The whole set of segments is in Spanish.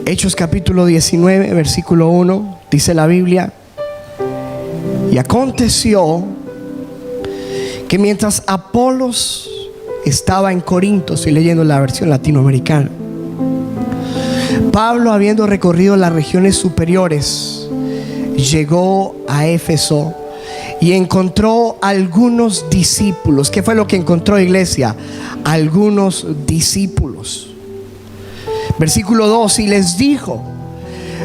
Hechos capítulo 19, versículo 1, dice la Biblia: y aconteció que mientras Apolos estaba en Corinto, estoy leyendo la versión latinoamericana, Pablo, habiendo recorrido las regiones superiores, llegó a Éfeso y encontró algunos discípulos. ¿Qué fue lo que encontró, iglesia? Algunos discípulos. Versículo 2: y les dijo: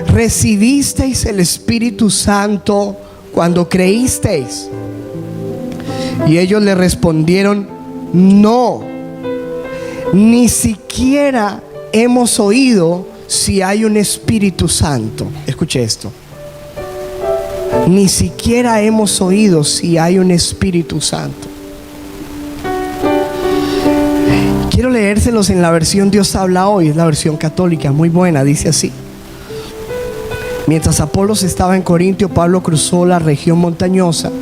¿recibisteis el Espíritu Santo cuando creísteis? Y ellos le respondieron: no, ni siquiera hemos oído si hay un Espíritu Santo. Escuche esto: ni siquiera hemos oído si hay un Espíritu Santo. Quiero leérselos en la versión Dios habla hoy, es la versión católica, muy buena. Dice así: mientras Apolos estaba en Corintio, Pablo cruzó la región montañosa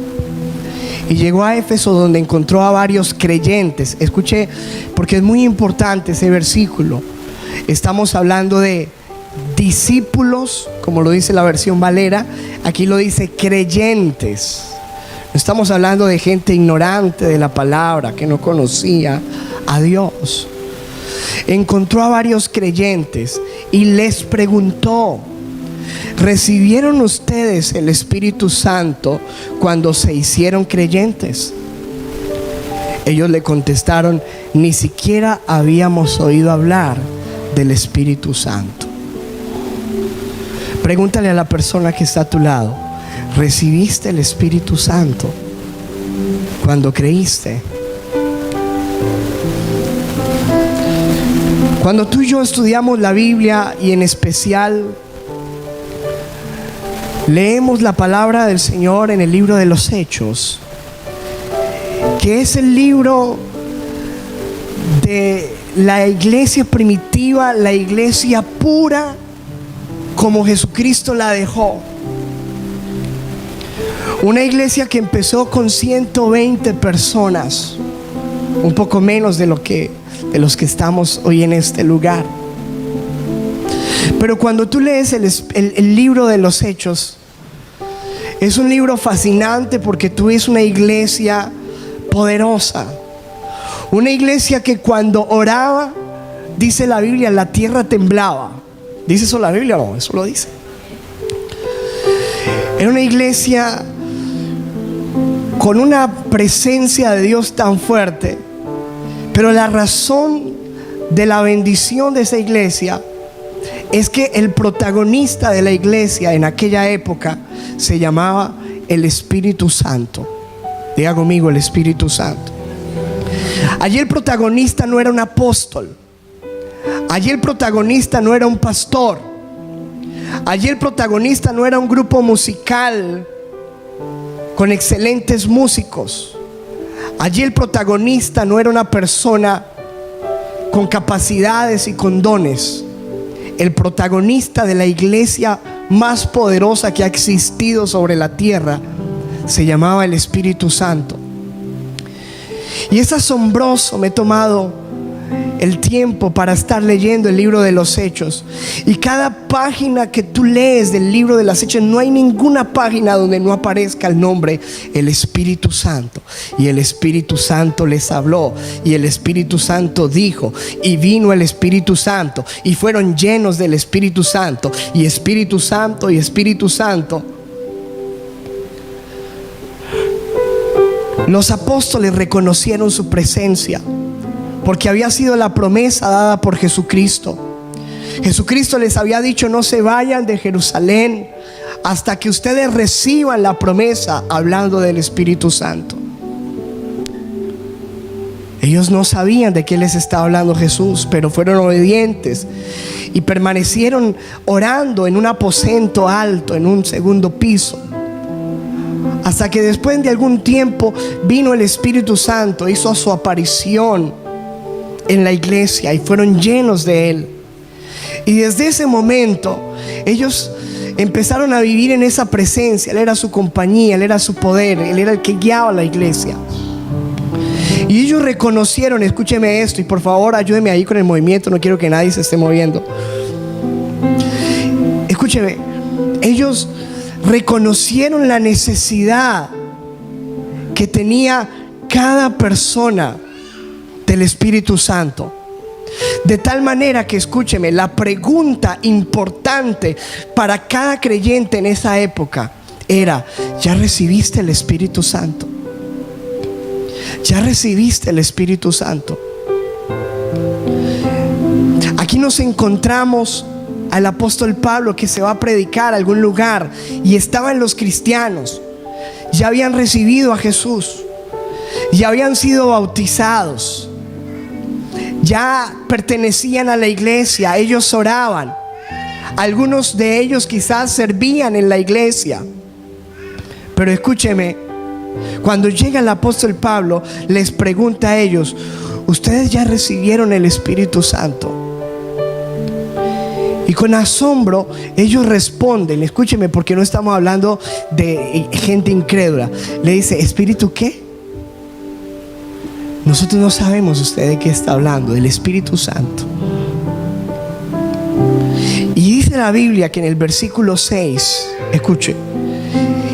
y llegó a Éfeso, donde encontró a varios creyentes. Escuche, porque es muy importante ese versículo. Estamos hablando de discípulos, como lo dice la versión Valera. Aquí lo dice creyentes. No estamos hablando de gente ignorante de la palabra, que no conocía a Dios. Encontró a varios creyentes y les preguntó: ¿recibieron ustedes el Espíritu Santo cuando se hicieron creyentes? Ellos le contestaron: ni siquiera habíamos oído hablar del Espíritu Santo. Pregúntale a la persona que está a tu lado: ¿recibiste el Espíritu Santo cuando creíste? Cuando tú y yo estudiamos la Biblia, y en especial leemos la palabra del Señor en el libro de los Hechos, que es el libro de la iglesia primitiva, la iglesia pura como Jesucristo la dejó. Una iglesia que empezó con 120 personas, un poco menos de los que estamos hoy en este lugar. Pero cuando tú lees el libro de los Hechos, es un libro fascinante, porque tú ves una iglesia poderosa, una iglesia que cuando oraba, dice la Biblia, la tierra temblaba. ¿Dice eso la Biblia? No, eso lo dice. Era una iglesia con una presencia de Dios tan fuerte. Pero la razón de la bendición de esa iglesia es que el protagonista de la iglesia en aquella época se llamaba el Espíritu Santo. Diga conmigo: el Espíritu Santo. Allí el protagonista no era un apóstol. Allí el protagonista no era un pastor. Allí el protagonista no era un grupo musical con excelentes músicos. Allí el protagonista no era una persona con capacidades y con dones. El protagonista de la iglesia más poderosa que ha existido sobre la tierra se llamaba el Espíritu Santo. Y es asombroso. Me he tomado el tiempo para estar leyendo el libro de los Hechos, y cada página que tú lees del libro de los Hechos, no hay ninguna página donde no aparezca el nombre el Espíritu Santo. Y el Espíritu Santo les habló, y el Espíritu Santo dijo, y vino el Espíritu Santo, y fueron llenos del Espíritu Santo, y Espíritu Santo, y Espíritu Santo. Los apóstoles reconocieron su presencia, porque había sido la promesa dada por Jesucristo. Jesucristo les había dicho: no se vayan de Jerusalén hasta que ustedes reciban la promesa, hablando del Espíritu Santo. Ellos no sabían de qué les estaba hablando Jesús, pero fueron obedientes y permanecieron orando en un aposento alto, en un segundo piso, hasta que después de algún tiempo vino el Espíritu Santo, hizo su aparición en la iglesia y fueron llenos de Él. Y desde ese momento ellos empezaron a vivir en esa presencia. Él era su compañía, Él era su poder, Él era el que guiaba a la iglesia. Y ellos reconocieron, escúcheme esto, y por favor ayúdeme ahí con el movimiento, no quiero que nadie se esté moviendo. Escúcheme, ellos reconocieron la necesidad que tenía cada persona del Espíritu Santo. De tal manera que, escúcheme, la pregunta importante para cada creyente en esa época era: ¿ya recibiste el Espíritu Santo? ¿Ya recibiste el Espíritu Santo? Aquí nos encontramos al apóstol Pablo, que se va a predicar a algún lugar, y estaban los cristianos, ya habían recibido a Jesús, ya habían sido bautizados, ya pertenecían a la iglesia, ellos oraban, algunos de ellos quizás servían en la iglesia. Pero escúcheme, cuando llega el apóstol Pablo, les pregunta a ellos: ¿ustedes ya recibieron el Espíritu Santo? Y con asombro ellos responden, escúcheme, porque no estamos hablando de gente incrédula. Le dice: ¿Espíritu qué? Nosotros no sabemos usted de qué está hablando, del Espíritu Santo. Y dice la Biblia que en el versículo 6, escuche: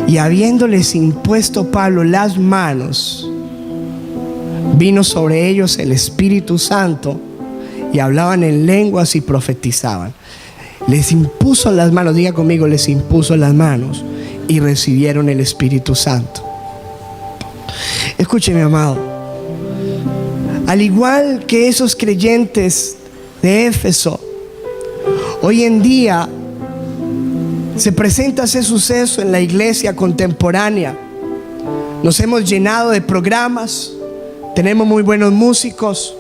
y habiéndoles impuesto Pablo las manos, vino sobre ellos el Espíritu Santo, y hablaban en lenguas y profetizaban. Les impuso las manos, diga conmigo, les impuso las manos, y recibieron el Espíritu Santo. Escuche, mi amado, al igual que esos creyentes de Éfeso, hoy en día se presenta ese suceso en la iglesia contemporánea. Nos hemos llenado de programas, tenemos muy buenos músicos,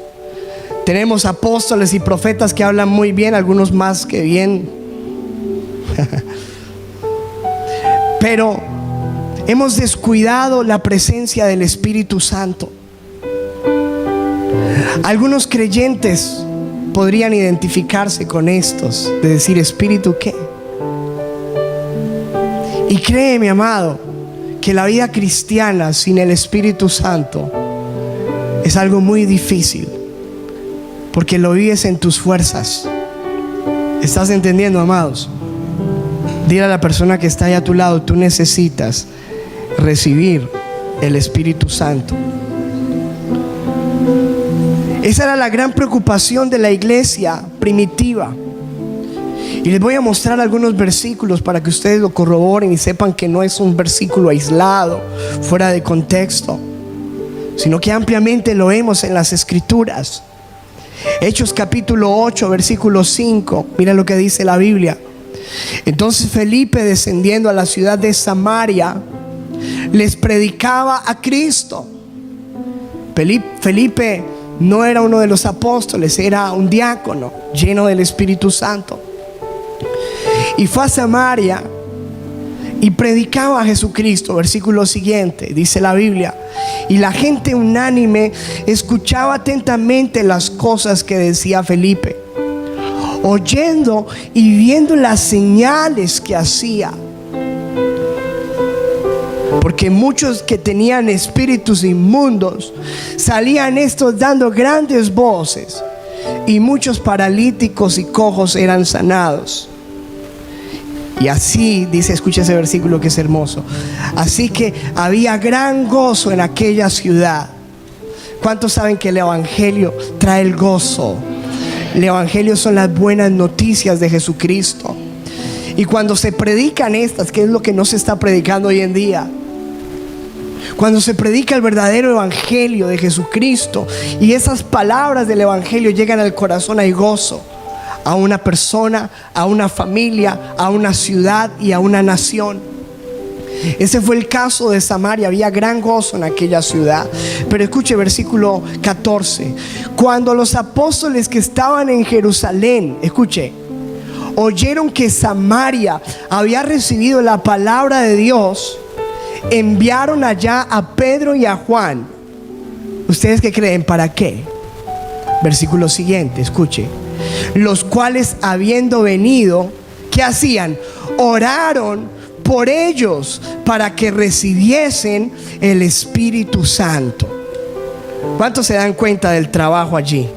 tenemos apóstoles y profetas que hablan muy bien, algunos más que bien. Pero hemos descuidado la presencia del Espíritu Santo. Algunos creyentes podrían identificarse con estos, de decir: ¿espíritu qué? Y cree, mi amado, que la vida cristiana sin el Espíritu Santo es algo muy difícil, porque lo vives en tus fuerzas. ¿Estás entendiendo, amados? Dile a la persona que está ahí a tu lado: tú necesitas recibir el Espíritu Santo. Esa era la gran preocupación de la iglesia primitiva. Y les voy a mostrar algunos versículos para que ustedes lo corroboren y sepan que no es un versículo aislado, fuera de contexto, sino que ampliamente lo vemos en las Escrituras. Hechos capítulo 8, versículo 5. Mira lo que dice la Biblia. Entonces Felipe, descendiendo a la ciudad de Samaria, les predicaba a Cristo. Felipe no era uno de los apóstoles, era un diácono lleno del Espíritu Santo. Y fue a Samaria y predicaba a Jesucristo. Versículo siguiente, dice la Biblia: y la gente unánime escuchaba atentamente las cosas que decía Felipe, oyendo y viendo las señales que hacía. Porque muchos que tenían espíritus inmundos, salían estos dando grandes voces, y muchos paralíticos y cojos eran sanados. Y así dice, escucha ese versículo que es hermoso: así que había gran gozo en aquella ciudad. ¿Cuántos saben que el Evangelio trae el gozo? El Evangelio son las buenas noticias de Jesucristo. Y cuando se predican estas, ¿qué es lo que no se está predicando hoy en día? Cuando se predica el verdadero Evangelio de Jesucristo y esas palabras del Evangelio llegan al corazón, hay gozo. A una persona, a una familia, a una ciudad y a una nación. Ese fue el caso de Samaria. Había gran gozo en aquella ciudad. Pero escuche versículo 14. Cuando los apóstoles que estaban en Jerusalén, escuche, oyeron que Samaria había recibido la palabra de Dios, enviaron allá a Pedro y a Juan. ¿Ustedes qué creen? ¿Para qué? Versículo siguiente, escuche. Los cuales, habiendo venido, ¿qué hacían? Oraron por ellos para que recibiesen el Espíritu Santo. ¿Cuántos se dan cuenta del trabajo allí?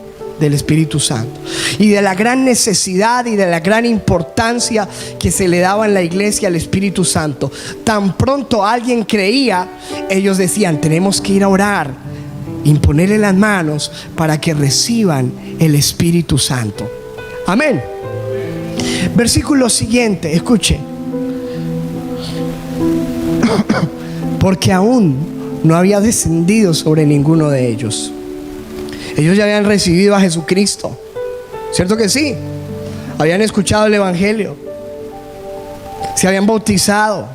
del Espíritu Santo y de la gran necesidad y de la gran importancia que se le daba en la iglesia al Espíritu Santo. Tan pronto alguien creía, ellos decían: tenemos que ir a orar, imponerle las manos para que reciban el Espíritu Santo. Amén. Versículo siguiente, escuche. Porque aún no había descendido sobre ninguno de ellos. Ellos ya habían recibido a Jesucristo, ¿cierto que sí? Habían escuchado el Evangelio, se habían bautizado,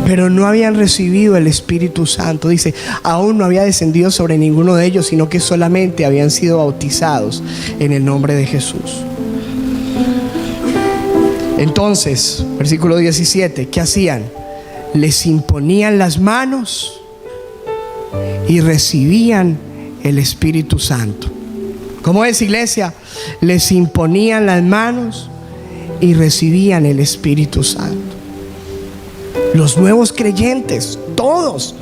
pero no habían recibido el Espíritu Santo. Dice, aún no había descendido sobre ninguno de ellos, sino que solamente habían sido bautizados en el nombre de Jesús. Entonces, versículo 17, ¿qué hacían? Les imponían las manos y recibían el Espíritu Santo. ¿Cómo es, iglesia? Les imponían las manos y recibían el Espíritu Santo. Los nuevos creyentes, todos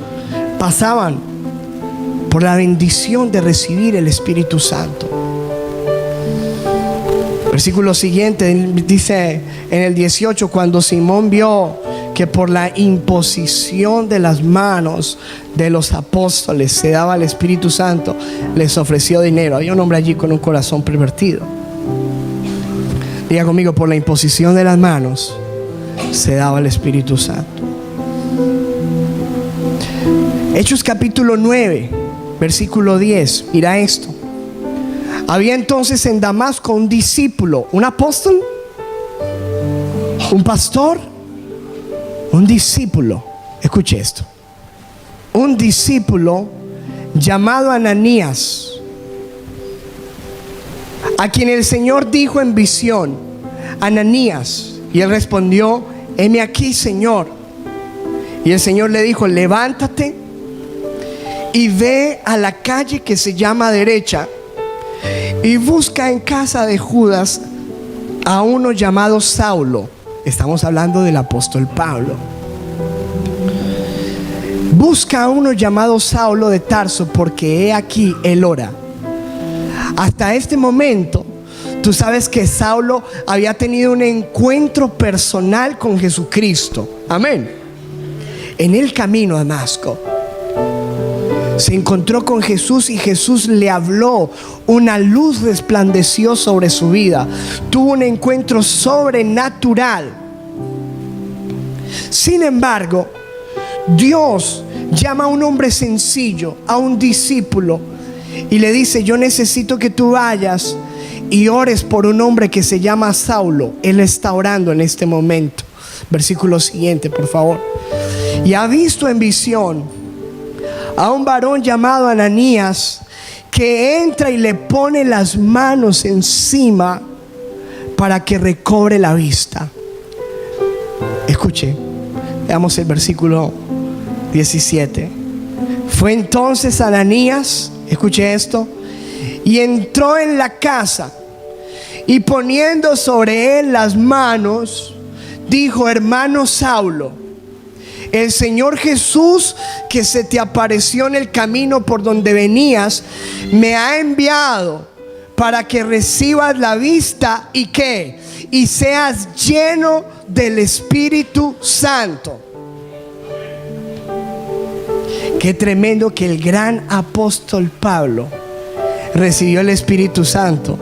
pasaban por la bendición de recibir el Espíritu Santo. Versículo siguiente dice en el 18: cuando Simón vio que por la imposición de las manos de los apóstoles se daba el Espíritu Santo, les ofreció dinero. Había un hombre allí con un corazón pervertido. Diga conmigo: por la imposición de las manos se daba el Espíritu Santo. Hechos capítulo 9, versículo 10. Mira esto. Había entonces en Damasco un discípulo, un apóstol, un pastor, un discípulo. Escuche esto. Un discípulo llamado Ananías, a quien el Señor dijo en visión: Ananías. Y él respondió: heme aquí, Señor. Y el Señor le dijo: levántate y ve a la calle que se llama Derecha y busca en casa de Judas a uno llamado Saulo. Estamos hablando del apóstol Pablo. Busca a uno llamado Saulo de Tarso, porque he aquí él ora. Hasta este momento, tú sabes que Saulo había tenido un encuentro personal con Jesucristo. Amén. En el camino a Damasco se encontró con Jesús y Jesús le habló. Una luz resplandeció sobre su vida. Tuvo un encuentro sobrenatural. Sin embargo, Dios llama a un hombre sencillo, a un discípulo, y le dice: yo necesito que tú vayas y ores por un hombre que se llama Saulo. Él está orando en este momento. Versículo siguiente, por favor. Y ha visto en visión a un varón llamado Ananías, que entra y le pone las manos encima para que recobre la vista. Escuche, veamos el versículo 17. Fue entonces Ananías, escuche esto, y entró en la casa, y poniendo sobre él las manos, dijo: hermano Saulo, el Señor Jesús, que se te apareció en el camino por donde venías, me ha enviado para que recibas la vista y ¿qué? Y seas lleno del Espíritu Santo. Qué tremendo que el gran apóstol Pablo recibió el Espíritu Santo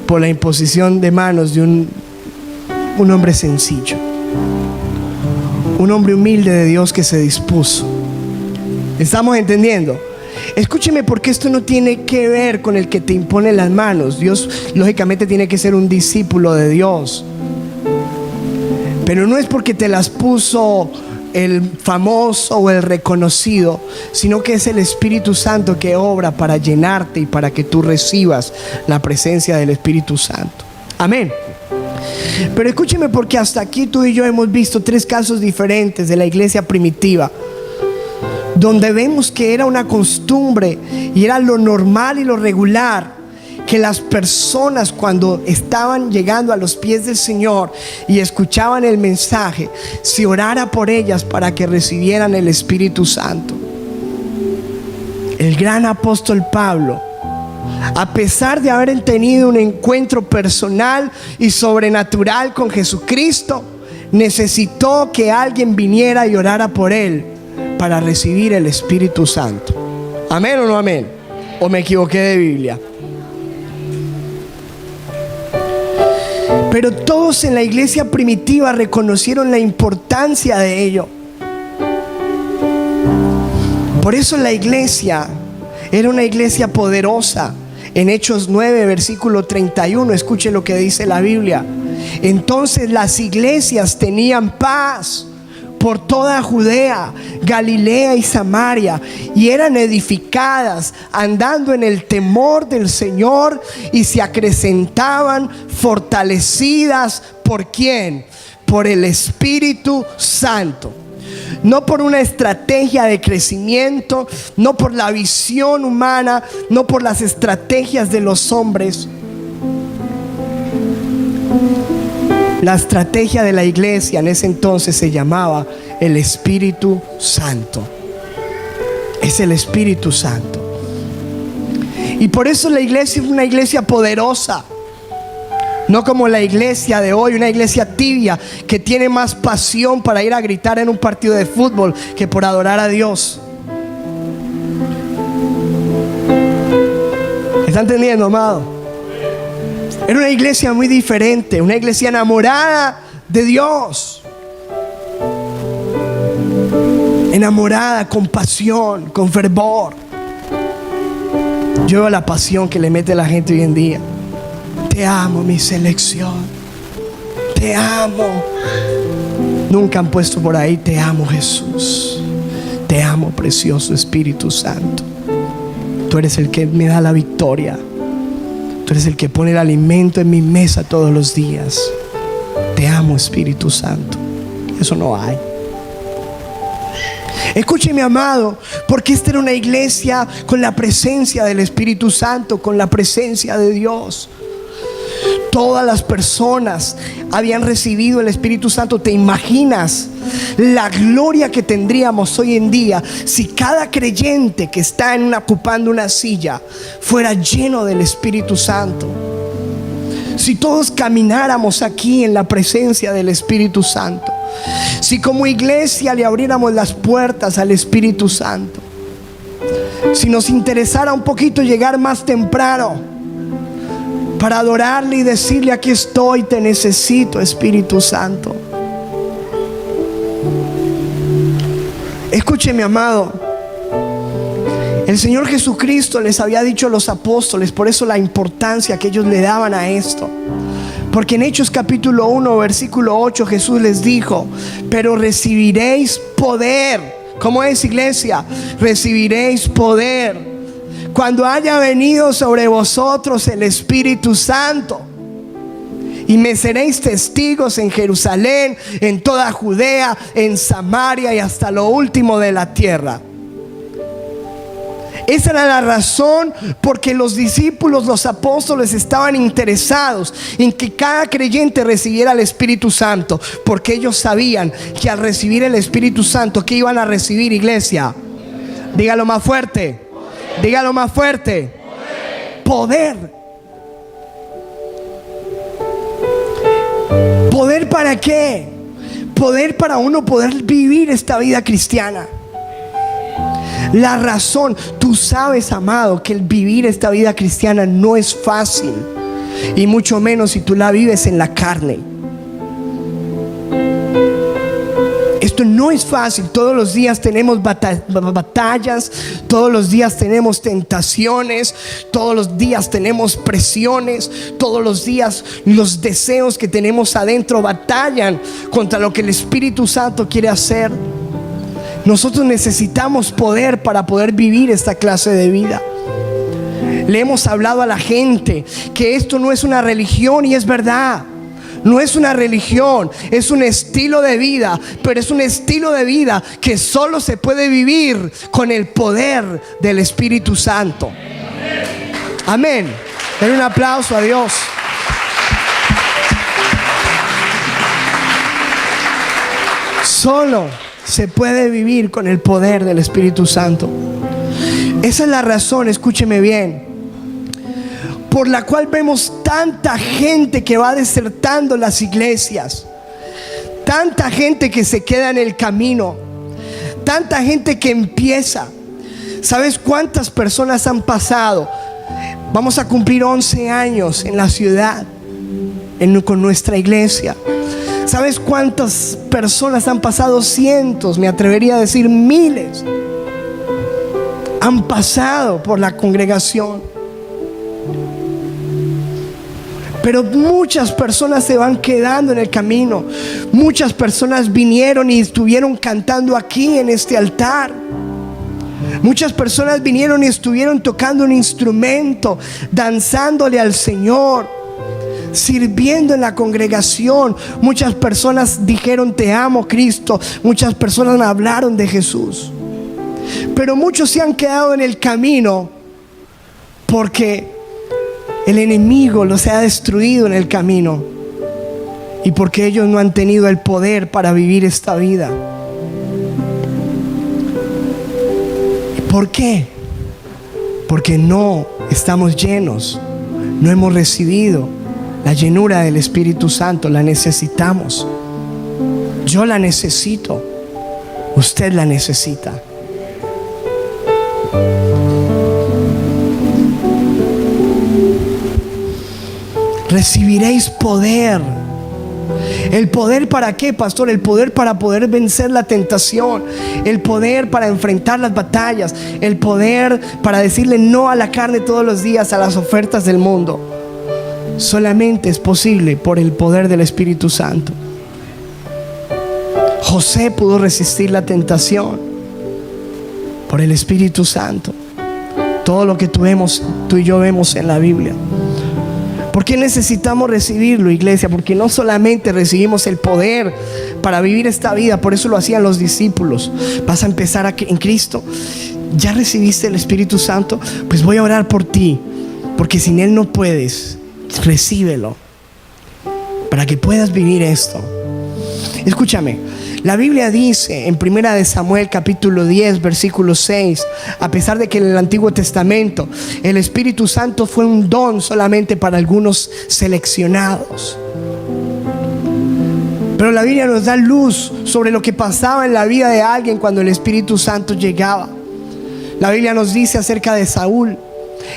por la imposición de manos de un hombre sencillo, un hombre humilde de Dios que se dispuso. ¿Estamos entendiendo? Escúcheme, porque esto no tiene que ver con el que te impone las manos. Dios lógicamente tiene que ser un discípulo de Dios, pero no es porque te las puso el famoso o el reconocido, sino que es el Espíritu Santo que obra para llenarte y para que tú recibas la presencia del Espíritu Santo. Amén. Pero escúcheme, porque hasta aquí tú y yo hemos visto 3 casos diferentes de la iglesia primitiva, donde vemos que era una costumbre y era lo normal y lo regular que las personas, cuando estaban llegando a los pies del Señor y escuchaban el mensaje, se orara por ellas para que recibieran el Espíritu Santo. El gran apóstol Pablo a pesar de haber tenido un encuentro personal y sobrenatural con Jesucristo, necesitó que alguien viniera y orara por él para recibir el Espíritu Santo. ¿Amén o no amén? ¿O me equivoqué de Biblia? Pero todos en la iglesia primitiva reconocieron la importancia de ello. Por eso la iglesia era una iglesia poderosa. En Hechos 9, versículo 31, escuche lo que dice la Biblia. Entonces las iglesias tenían paz por toda Judea, Galilea y Samaria, y eran edificadas, andando en el temor del Señor, y se acrecentaban, fortalecidas. ¿Por quién? Por el Espíritu Santo. No por una estrategia de crecimiento, no por la visión humana, no por las estrategias de los hombres. La estrategia de la iglesia en ese entonces se llamaba el Espíritu Santo. Es el Espíritu Santo. Y por eso la iglesia es una iglesia poderosa. No como la iglesia de hoy, una iglesia tibia que tiene más pasión para ir a gritar en un partido de fútbol que por adorar a Dios. ¿Está entendiendo, amado? Era una iglesia muy diferente, una iglesia enamorada de Dios. Enamorada, con pasión, con fervor. Yo veo la pasión que le mete la gente hoy en día. Te amo, mi selección. Te amo. Nunca han puesto por ahí: te amo, Jesús. Te amo, precioso Espíritu Santo. Tú eres el que me da la victoria. Tú eres el que pone el alimento en mi mesa todos los días. Te amo, Espíritu Santo. Eso no hay. Escúcheme, amado, porque esta era una iglesia con la presencia del Espíritu Santo, con la presencia de Dios. Todas las personas habían recibido el Espíritu Santo. ¿Te imaginas la gloria que tendríamos hoy en día si cada creyente que está ocupando una silla fuera lleno del Espíritu Santo? Si todos camináramos aquí en la presencia del Espíritu Santo. Si como iglesia le abriéramos las puertas al Espíritu Santo. Si nos interesara un poquito llegar más temprano para adorarle y decirle: aquí estoy, te necesito, Espíritu Santo. Escúcheme, amado, el Señor Jesucristo les había dicho a los apóstoles, por eso la importancia que ellos le daban a esto. Porque en Hechos capítulo 1, versículo 8, Jesús les dijo: pero recibiréis poder. ¿Cómo es, iglesia? Recibiréis poder cuando haya venido sobre vosotros el Espíritu Santo, y me seréis testigos en Jerusalén, en toda Judea, en Samaria y hasta lo último de la tierra. Esa era la razón porque los discípulos, los apóstoles, estaban interesados en que cada creyente recibiera el Espíritu Santo, porque ellos sabían que al recibir el Espíritu Santo, ¿qué iban a recibir, iglesia? Dígalo más fuerte. Dígalo más fuerte. Poder. ¿Poder para qué? Poder para uno poder vivir esta vida cristiana. La razón, tú sabes, amado, que el vivir esta vida cristiana no es fácil, y mucho menos si tú la vives en la carne. Esto no es fácil. Todos los días tenemos batallas, todos los días tenemos tentaciones, todos los días tenemos presiones, todos los días los deseos que tenemos adentro batallan contra lo que el Espíritu Santo quiere hacer. Nosotros necesitamos poder para poder vivir esta clase de vida. Le hemos hablado a la gente que esto no es una religión, y es verdad. No es una religión, es un estilo de vida, pero es un estilo de vida que solo se puede vivir con el poder del Espíritu Santo. Amén. Den un aplauso a Dios. Solo se puede vivir con el poder del Espíritu Santo. Esa es la razón, escúcheme bien, por la cual vemos tanta gente que va desertando las iglesias, tanta gente que se queda en el camino, tanta gente que empieza. ¿Sabes cuántas personas han pasado? Vamos a cumplir 11 años en la ciudad con nuestra iglesia. ¿Sabes cuántas personas han pasado? Cientos, me atrevería a decir miles, han pasado por la congregación. Pero muchas personas se van quedando en el camino. Muchas personas vinieron y estuvieron cantando aquí en este altar. Muchas personas vinieron y estuvieron tocando un instrumento, danzándole al Señor, sirviendo en la congregación. Muchas personas dijeron: te amo, Cristo. Muchas personas me hablaron de Jesús. Pero muchos se han quedado en el camino porque el enemigo los ha destruido en el camino y porque ellos no han tenido el poder para vivir esta vida. ¿Por qué? Porque no estamos llenos, no hemos recibido la llenura del Espíritu Santo. La necesitamos. Yo la necesito, usted la necesita. Recibiréis poder. ¿El poder para qué, pastor? El poder para poder vencer la tentación, el poder para enfrentar las batallas, el poder para decirle no a la carne todos los días, a las ofertas del mundo. Solamente es posible por el poder del Espíritu Santo. José pudo resistir la tentación por el Espíritu Santo. Todo lo que tú y yo vemos en la Biblia. ¿Por qué necesitamos recibirlo, iglesia? Porque no solamente recibimos el poder para vivir esta vida, por eso lo hacían los discípulos. Vas a empezar en Cristo. ¿Ya recibiste el Espíritu Santo? Pues voy a orar por ti, porque sin Él no puedes. Recíbelo para que puedas vivir esto. Escúchame, la Biblia dice en 1 Samuel capítulo 10 versículo 6, a pesar de que en el Antiguo Testamento el Espíritu Santo fue un don solamente para algunos seleccionados, pero la Biblia nos da luz sobre lo que pasaba en la vida de alguien cuando el Espíritu Santo llegaba. La Biblia nos dice acerca de Saúl: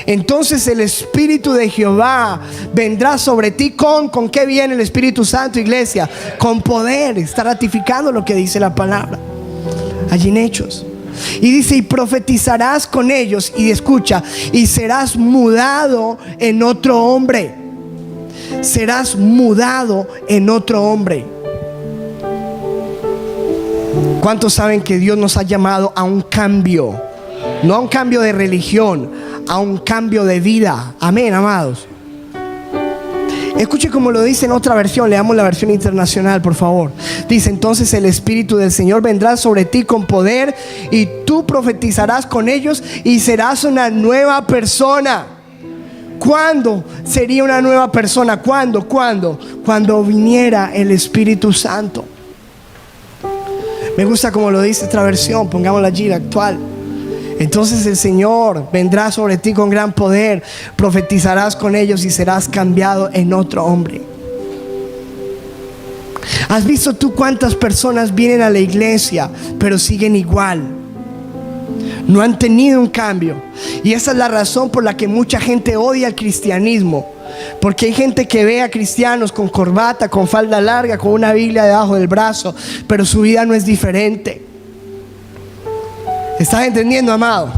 entonces el Espíritu de Jehová vendrá sobre ti ¿con qué viene el Espíritu Santo, iglesia? Con poder. Está ratificando lo que dice la palabra allí en Hechos. Y dice: y profetizarás con ellos. Y escucha: y serás mudado en otro hombre. Serás mudado en otro hombre. ¿Cuántos saben que Dios nos ha llamado a un cambio? No a un cambio de religión, a un cambio de vida. Amén, amados. Escuche como lo dice en otra versión. Leamos la versión internacional, por favor. Dice: entonces el Espíritu del Señor vendrá sobre ti con poder, y tú profetizarás con ellos y serás una nueva persona. ¿Cuándo sería una nueva persona? ¿Cuándo? Cuando viniera el Espíritu Santo. Me gusta como lo dice esta versión. Pongámosla allí, la actual. Entonces el Señor vendrá sobre ti con gran poder, profetizarás con ellos y serás cambiado en otro hombre. ¿Has visto tú cuántas personas vienen a la iglesia pero siguen igual? No han tenido un cambio. Y esa es la razón por la que mucha gente odia el cristianismo. Porque hay gente que ve a cristianos con corbata, con falda larga, con una Biblia debajo del brazo, pero su vida no es diferente. ¿Estás entendiendo, amado?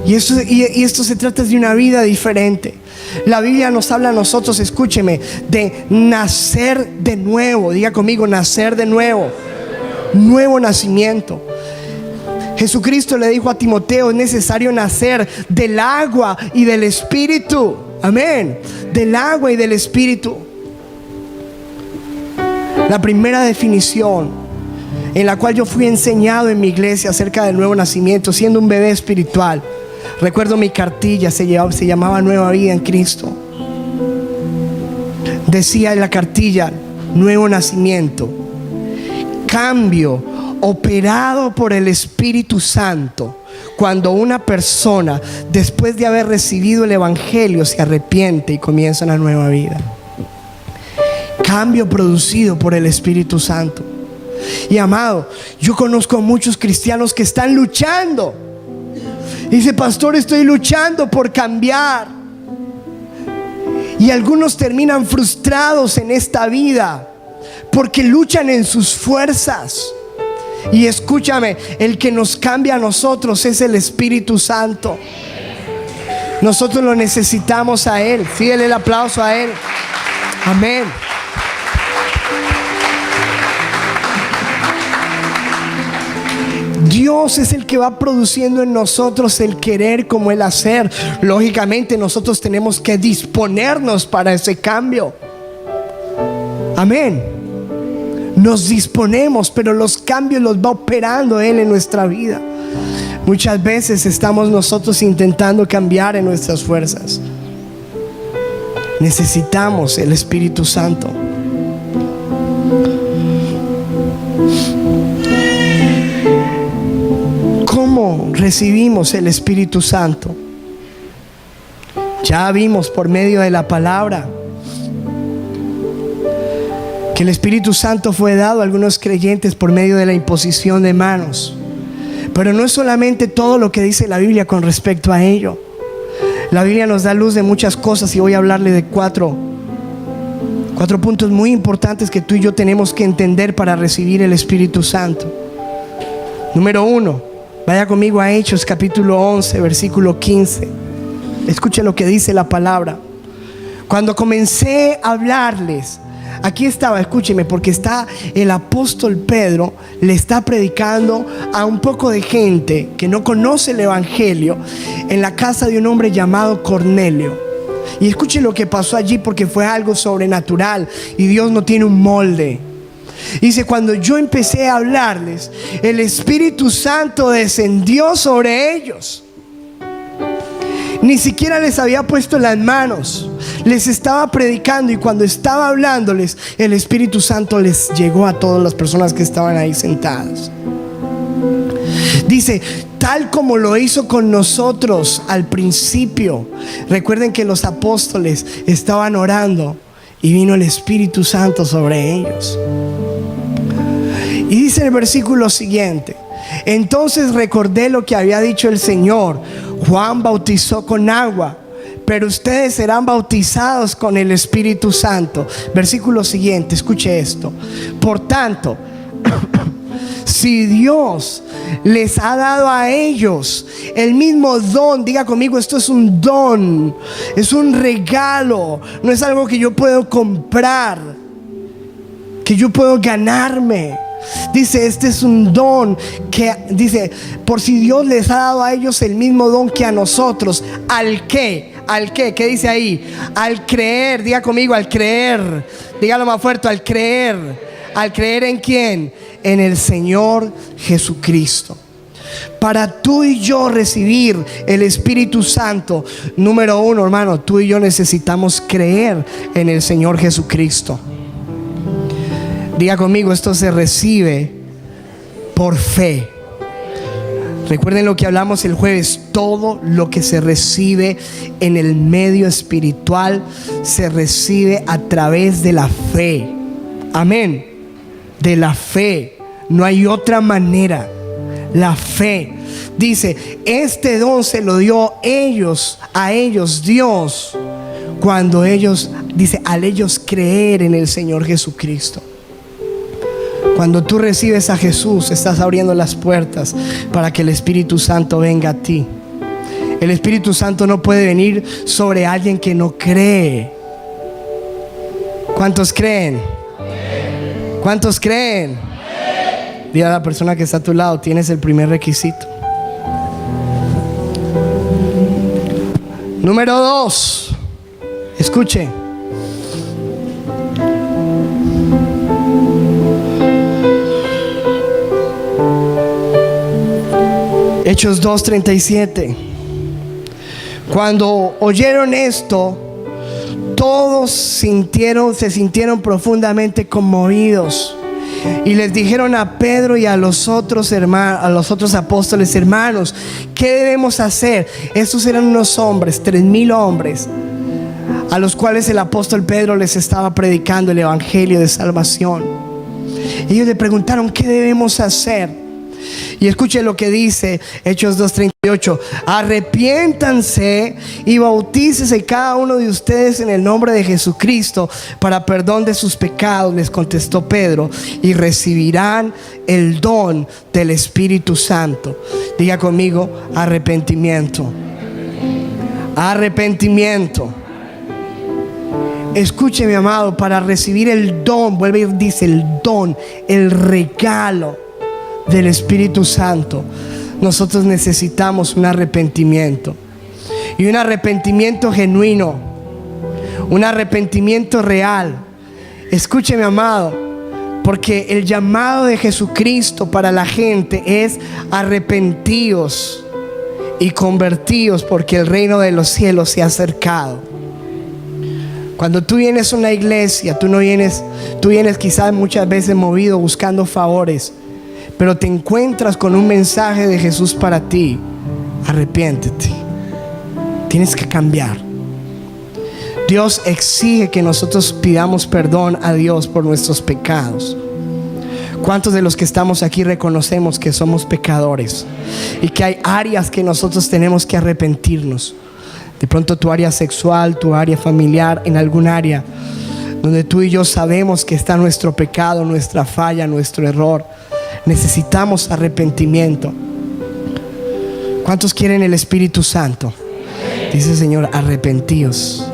Y esto se trata de una vida diferente. La Biblia nos habla a nosotros, escúcheme, de nacer de nuevo. Diga conmigo: nacer de nuevo. Nuevo nacimiento. Jesucristo le dijo a Timoteo: es necesario nacer del agua y del Espíritu. Amén. Del agua y del Espíritu. La primera definición en la cual yo fui enseñado en mi iglesia acerca del nuevo nacimiento, siendo un bebé espiritual. Recuerdo mi cartilla, se llamaba Nueva Vida en Cristo. Decía en la cartilla: nuevo nacimiento, cambio operado por el Espíritu Santo cuando una persona, después de haber recibido el evangelio, se arrepiente y comienza una nueva vida. Cambio producido por el Espíritu Santo. Y amado, yo conozco a muchos cristianos que están luchando. Dice: pastor, estoy luchando por cambiar. Y algunos terminan frustrados en esta vida porque luchan en sus fuerzas. Y escúchame, el que nos cambia a nosotros es el Espíritu Santo. Nosotros lo necesitamos a Él. Fíjale el aplauso a Él. Amén. Dios es el que va produciendo en nosotros el querer como el hacer. Lógicamente nosotros tenemos que disponernos para ese cambio. Amén. Nos disponemos, pero los cambios los va operando Él en nuestra vida. Muchas veces estamos nosotros intentando cambiar en nuestras fuerzas. Necesitamos el Espíritu Santo. ¿Cómo recibimos el Espíritu Santo? Ya vimos por medio de la palabra que el Espíritu Santo fue dado a algunos creyentes por medio de la imposición de manos. Pero no es solamente todo lo que dice la Biblia con respecto a ello. La Biblia nos da luz de muchas cosas y voy a hablarle de cuatro puntos muy importantes que tú y yo tenemos que entender para recibir el Espíritu Santo. Número 1, vaya conmigo a Hechos capítulo 11, versículo 15. Escuche lo que dice la palabra. Cuando comencé a hablarles, aquí estaba, escúcheme, porque está el apóstol Pedro, le está predicando a un poco de gente que no conoce el evangelio en la casa de un hombre llamado Cornelio. Y escuche lo que pasó allí, porque fue algo sobrenatural y Dios no tiene un molde. Dice: cuando yo empecé a hablarles, el Espíritu Santo descendió sobre ellos. Ni siquiera les había puesto las manos, les estaba predicando, y cuando estaba hablándoles, el Espíritu Santo les llegó a todas las personas que estaban ahí sentadas. Dice: tal como lo hizo con nosotros al principio. Recuerden que los apóstoles estaban orando y vino el Espíritu Santo sobre ellos. Y dice el versículo siguiente: entonces recordé lo que había dicho el Señor: Juan bautizó con agua, pero ustedes serán bautizados con el Espíritu Santo. Versículo siguiente, escuche esto: por tanto, si Dios les ha dado a ellos el mismo don, diga conmigo, esto es un don, es un regalo, no es algo que yo puedo comprar, que yo puedo ganarme. Dice: este es un don que, dice, por si Dios les ha dado a ellos el mismo don que a nosotros. ¿Al qué? ¿Al qué? ¿Qué dice ahí? Al creer, diga conmigo, al creer. Dígalo más fuerte: al creer. ¿Al creer en quién? En el Señor Jesucristo. Para tú y yo recibir el Espíritu Santo, número 1, hermano, tú y yo necesitamos creer en el Señor Jesucristo. Diga conmigo, esto se recibe por fe. Recuerden lo que hablamos el jueves: todo lo que se recibe en el medio espiritual se recibe a través de la fe. Amén. De la fe, no hay otra manera. La fe. Dice: este don se lo dio a ellos Dios, cuando ellos, dice, al ellos creer en el Señor Jesucristo. Cuando tú recibes a Jesús, estás abriendo las puertas para que el Espíritu Santo venga a ti. El Espíritu Santo no puede venir sobre alguien que no cree. ¿Cuántos creen? ¿Cuántos creen? Dile a la persona que está a tu lado: tienes el primer requisito. Número 2, escuche. Hechos 2:37. Cuando oyeron esto, todos se sintieron profundamente conmovidos Y les dijeron a Pedro y a los otros hermanos, a los otros apóstoles: hermanos, ¿qué debemos hacer? Estos eran unos hombres, 3,000 hombres, a los cuales el apóstol Pedro les estaba predicando el evangelio de salvación. Y ellos le preguntaron: ¿qué debemos hacer? Y escuchen lo que dice Hechos 2:38: arrepiéntanse y bautícese cada uno de ustedes en el nombre de Jesucristo para perdón de sus pecados, les contestó Pedro, y recibirán el don del Espíritu Santo. Diga conmigo: arrepentimiento. Arrepentimiento. Escuche, mi amado, para recibir el don, vuelve y dice el don, el regalo del Espíritu Santo, nosotros necesitamos un arrepentimiento, y un arrepentimiento genuino, un arrepentimiento real. Escúcheme, amado, porque el llamado de Jesucristo para la gente es: arrepentíos y convertíos, porque el reino de los cielos se ha acercado. Cuando tú vienes a una iglesia, tú vienes quizás muchas veces movido buscando favores, pero te encuentras con un mensaje de Jesús para ti: arrepiéntete, tienes que cambiar. Dios exige que nosotros pidamos perdón a Dios por nuestros pecados. ¿Cuántos de los que estamos aquí reconocemos que somos pecadores y que hay áreas que nosotros tenemos que arrepentirnos? De pronto tu área sexual, tu área familiar, en algún área donde tú y yo sabemos que está nuestro pecado, nuestra falla, nuestro error. Necesitamos arrepentimiento. ¿Cuántos quieren el Espíritu Santo? Dice el Señor: arrepentíos.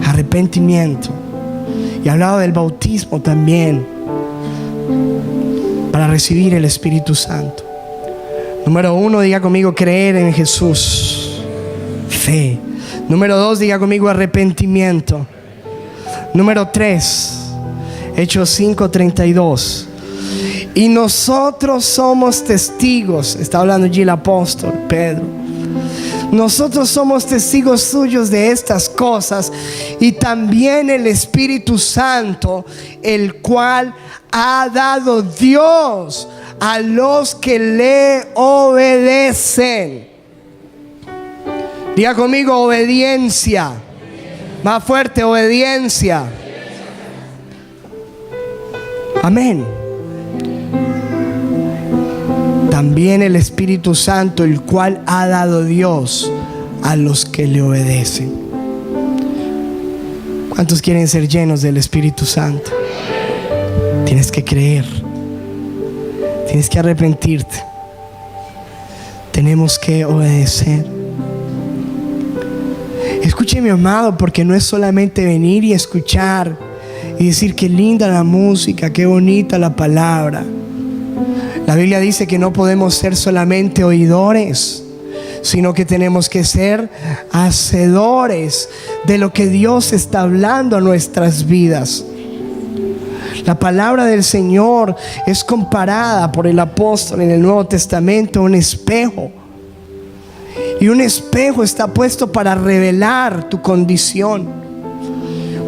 Arrepentimiento. Y hablaba del bautismo también, para recibir el Espíritu Santo. Número 1, diga conmigo: creer en Jesús. Fe. Número 2, diga conmigo: arrepentimiento. Número 3, Hechos 5:32. Y nosotros somos testigos. Está hablando allí el apóstol Pedro. Nosotros somos testigos suyos de estas cosas, y también el Espíritu Santo, el cual ha dado Dios a los que le obedecen. Diga conmigo: obediencia. Más fuerte: obediencia. Amén. También el Espíritu Santo, el cual ha dado Dios a los que le obedecen. ¿Cuántos quieren ser llenos del Espíritu Santo? Tienes que creer, tienes que arrepentirte, tenemos que obedecer. Escúcheme, amado, porque no es solamente venir y escuchar y decir: qué linda la música, qué bonita la palabra. La Biblia dice que no podemos ser solamente oidores, sino que tenemos que ser hacedores de lo que Dios está hablando a nuestras vidas. La palabra del Señor es comparada por el apóstol en el Nuevo Testamento a un espejo. Y un espejo está puesto para revelar tu condición.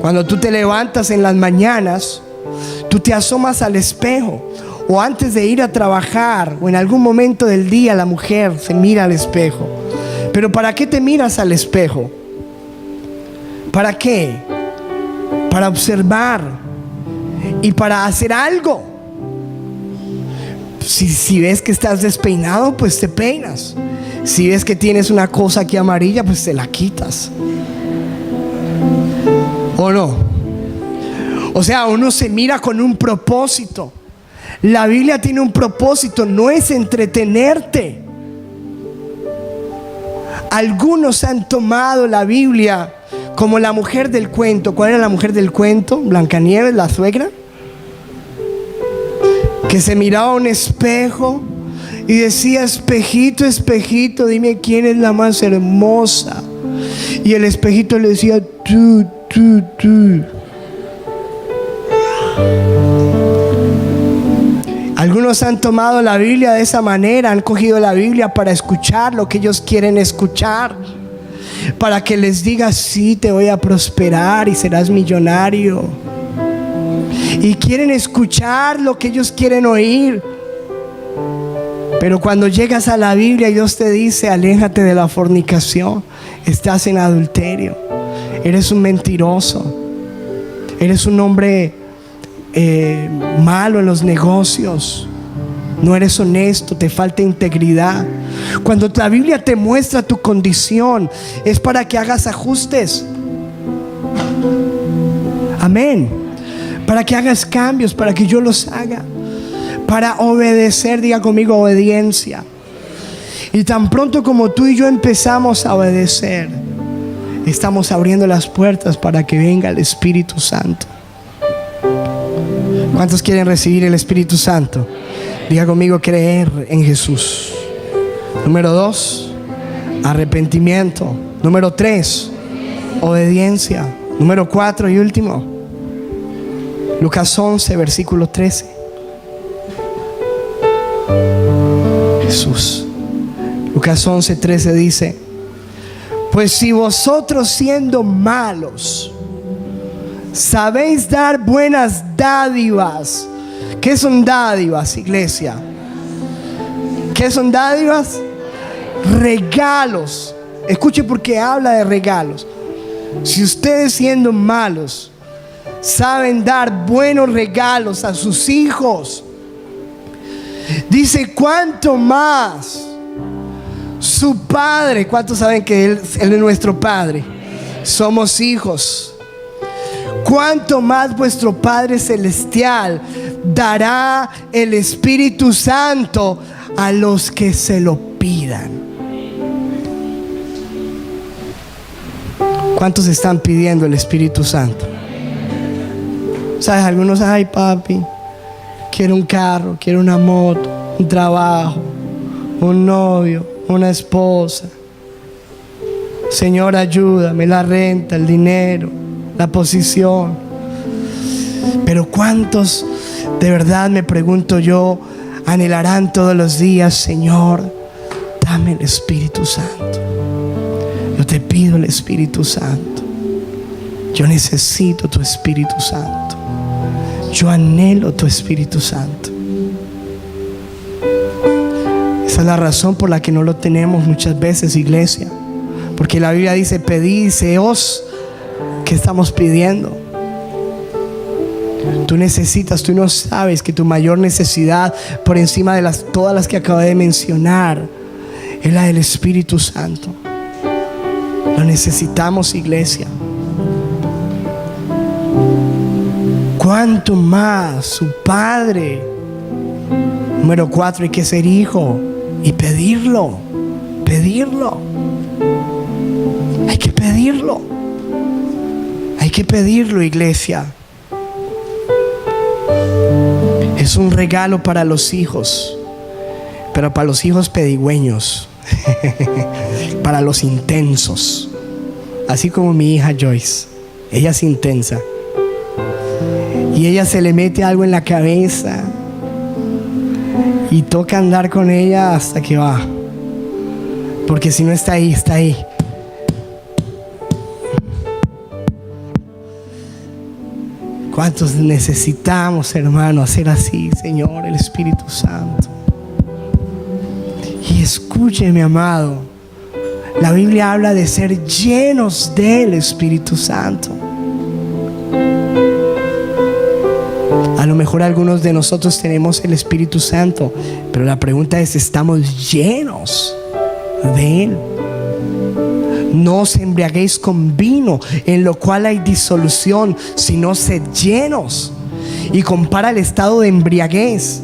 Cuando tú te levantas en las mañanas, tú te asomas al espejo. O antes de ir a trabajar, o en algún momento del día, la mujer se mira al espejo. Pero ¿para qué te miras al espejo? ¿Para qué? Para observar y para hacer algo. Si ves que estás despeinado, pues te peinas. Si ves que tienes una cosa aquí amarilla, pues te la quitas. ¿O no? O sea, uno se mira con un propósito. La Biblia tiene un propósito, no es entretenerte. Algunos han tomado la Biblia como la mujer del cuento. ¿Cuál era la mujer del cuento? Blancanieves, la suegra, que se miraba a un espejo y decía: espejito, espejito, dime quién es la más hermosa. Y el espejito le decía: tú. Algunos han tomado la Biblia de esa manera, han cogido la Biblia para escuchar lo que ellos quieren escuchar, para que les diga: sí, te voy a prosperar y serás millonario. y quieren escuchar lo que ellos quieren oír. Pero cuando llegas a la Biblia, Dios te dice: aléjate de la fornicación, estás en adulterio, eres un mentiroso, eres un hombre malo en los negocios, no eres honesto, te falta integridad. Cuando la Biblia te muestra tu condición, es para que hagas ajustes. Amén. Para que hagas cambios, para que yo los haga, para obedecer. Diga conmigo: obediencia. Y tan pronto como tú y yo empezamos a obedecer, estamos abriendo las puertas para que venga el Espíritu Santo. ¿Cuántos quieren recibir el Espíritu Santo? Diga conmigo: creer en Jesús. Número 2, arrepentimiento. Número 3, obediencia. Número 4 y último, Lucas 11, versículo 13. Jesús. Lucas 11, 13 dice: pues si vosotros, siendo malos, sabéis dar buenas dádivas. ¿Qué son dádivas, iglesia? ¿Qué son dádivas? Regalos. Escuche, porque habla de regalos. Si ustedes, siendo malos, saben dar buenos regalos a sus hijos, dice: cuánto más su Padre. ¿Cuántos saben que Él es nuestro Padre? Somos hijos. Cuánto más vuestro Padre Celestial dará el Espíritu Santo a los que se lo pidan. ¿Cuántos están pidiendo el Espíritu Santo? ¿Sabes? Algunos: ay, papi, quiero un carro, quiero una moto, un trabajo, un novio, una esposa. Señor, ayúdame, la renta, el dinero, la posición. Pero ¿cuántos, de verdad me pregunto yo, anhelarán todos los días: Señor, dame el Espíritu Santo? Yo te pido el Espíritu Santo. Yo necesito tu Espíritu Santo. Yo anhelo tu Espíritu Santo. Esa es la razón por la que no lo tenemos muchas veces, iglesia. Porque la Biblia dice: pedid, seos. ¿Qué estamos pidiendo? Tú necesitas, tú no sabes que tu mayor necesidad, por encima de todas las que acabé de mencionar, es la del Espíritu Santo. Lo necesitamos, iglesia. Cuánto más su Padre. Número 4, hay que ser hijo y pedirlo. Pedirlo. Hay que pedirlo. Hay que pedirlo, iglesia. Es un regalo para los hijos, pero para los hijos pedigüeños, para los intensos. Así como mi hija Joyce, ella es intensa y ella se le mete algo en la cabeza y toca andar con ella hasta que va, porque si no está ahí, está ahí. ¿Cuántos necesitamos, hermano, hacer así, Señor, el Espíritu Santo? Y escúcheme, amado, la Biblia habla de ser llenos del Espíritu Santo. A lo mejor algunos de nosotros tenemos el Espíritu Santo, pero la pregunta es: ¿estamos llenos de Él? No os embriaguéis con vino, en lo cual hay disolución, sino sed llenos. Y compara el estado de embriaguez.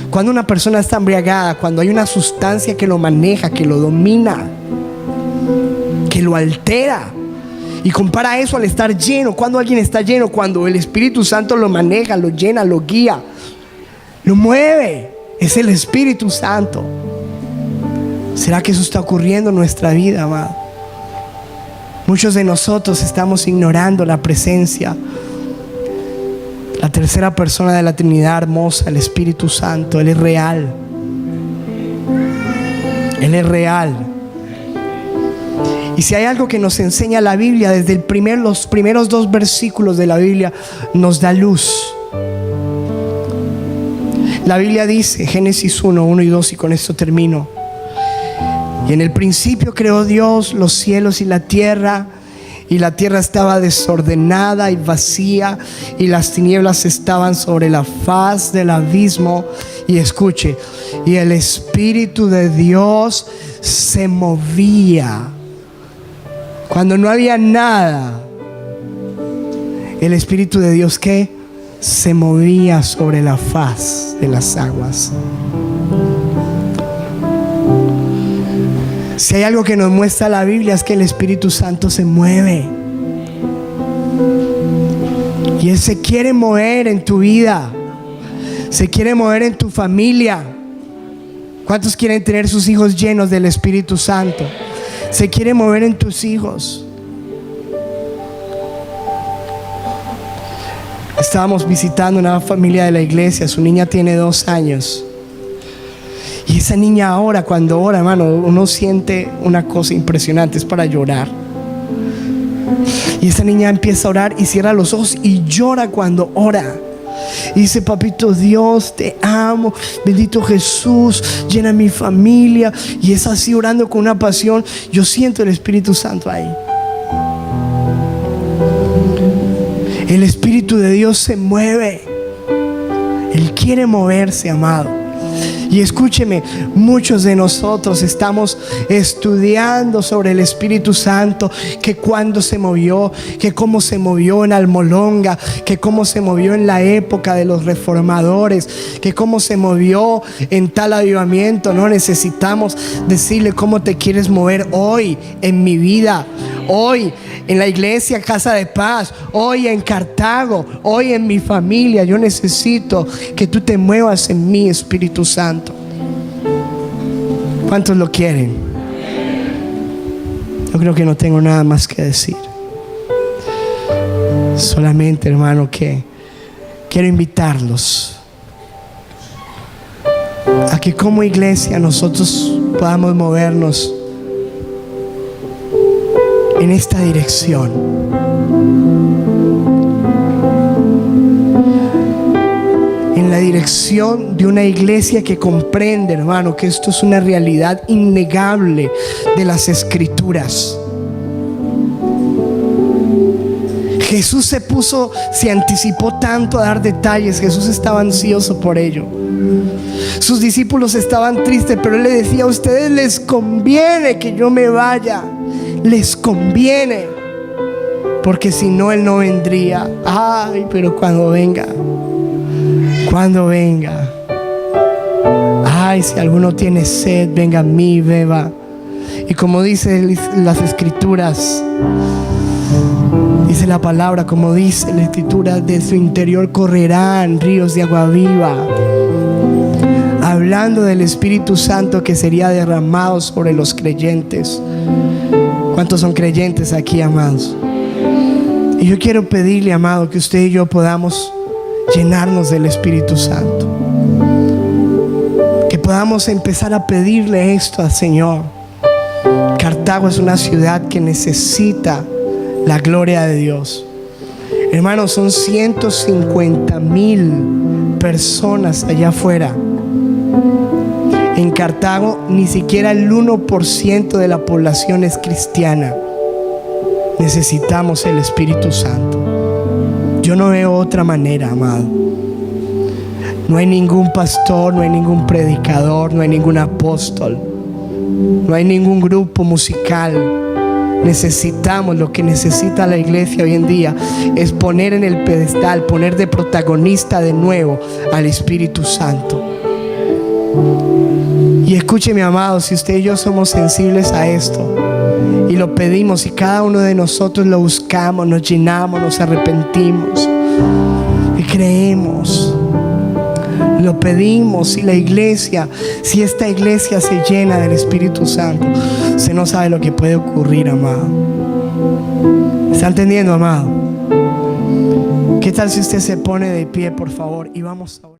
Cuando una persona está embriagada, cuando hay una sustancia que lo maneja, que lo domina, que lo altera. Y compara eso al estar lleno. Cuando alguien está lleno, cuando el Espíritu Santo lo maneja, lo llena, lo guía, lo mueve. Es el Espíritu Santo. ¿Será que eso está ocurriendo en nuestra vida, amado? Muchos de nosotros estamos ignorando la presencia, la tercera persona de la Trinidad hermosa, el Espíritu Santo. Él es real. Él es real. Y si hay algo que nos enseña la Biblia, desde los primeros 2 versículos de la Biblia, nos da luz. La Biblia dice, Génesis 1 y 2, y con esto termino: y en el principio creó Dios los cielos y la tierra estaba desordenada y vacía, y las tinieblas estaban sobre la faz del abismo. Y escuche, y el Espíritu de Dios se movía. Cuando no había nada, el Espíritu de Dios, ¿qué? Se movía sobre la faz de las aguas. Si hay algo que nos muestra la Biblia, es que el Espíritu Santo se mueve. Y Él se quiere mover en tu vida. Se quiere mover en tu familia. ¿Cuántos quieren tener sus hijos llenos del Espíritu Santo? Se quiere mover en tus hijos. Estábamos visitando una familia de la iglesia. Su niña tiene 2 años. Y esa niña ahora, cuando ora, hermano, uno siente una cosa impresionante, es para llorar. Y esa niña empieza a orar y cierra los ojos y llora cuando ora. Y dice: papito Dios, te amo, bendito Jesús, llena mi familia. Y es así, orando con una pasión. Yo siento el Espíritu Santo ahí. El Espíritu de Dios se mueve. Él quiere moverse, amado. Y escúcheme, muchos de nosotros estamos estudiando sobre el Espíritu Santo, que cuándo se movió, que cómo se movió en Almolonga, que cómo se movió en la época de los reformadores, que cómo se movió en tal avivamiento. No, necesitamos decirle cómo te quieres mover hoy en mi vida, hoy en la iglesia Casa de Paz, hoy en Cartago, hoy en mi familia. Yo necesito que tú te muevas en mi Espíritu Santo. ¿Cuántos lo quieren? Yo creo que no tengo nada más que decir. Solamente, hermano, que quiero invitarlos a que como iglesia nosotros podamos movernos en esta dirección. En la dirección de una iglesia que comprende, hermano, que esto es una realidad innegable de las Escrituras. Jesús se anticipó tanto a dar detalles. Jesús estaba ansioso por ello. Sus discípulos estaban tristes, pero Él le decía: a ustedes les conviene que yo me vaya. Les conviene, porque si no, Él no vendría. Ay, pero cuando venga, ay, si alguno tiene sed, venga a mí, beba. Y como dice las Escrituras, dice la palabra, como dice la Escritura, de su interior correrán ríos de agua viva. Hablando del Espíritu Santo que sería derramado sobre los creyentes. ¿Cuántos son creyentes aquí, amados? Y yo quiero pedirle, amado, que usted y yo podamos llenarnos del Espíritu Santo. Que podamos empezar a pedirle esto al Señor. Cartago es una ciudad que necesita la gloria de Dios. Hermanos, son 150,000 personas allá afuera. En Cartago ni siquiera el 1% de la población es cristiana. Necesitamos el Espíritu Santo. Yo no veo otra manera, amado. No hay ningún pastor, no hay ningún predicador, no hay ningún apóstol, no hay ningún grupo musical. Necesitamos, lo que necesita la iglesia hoy en día es poner en el pedestal, poner de protagonista de nuevo al Espíritu Santo. Y escúcheme, amado, si usted y yo somos sensibles a esto y lo pedimos, y cada uno de nosotros lo buscamos, nos llenamos, nos arrepentimos y creemos, lo pedimos, y la iglesia, si esta iglesia se llena del Espíritu Santo, usted no sabe lo que puede ocurrir, amado. ¿Está entendiendo, amado? ¿Qué tal si usted se pone de pie, por favor, y vamos a orar?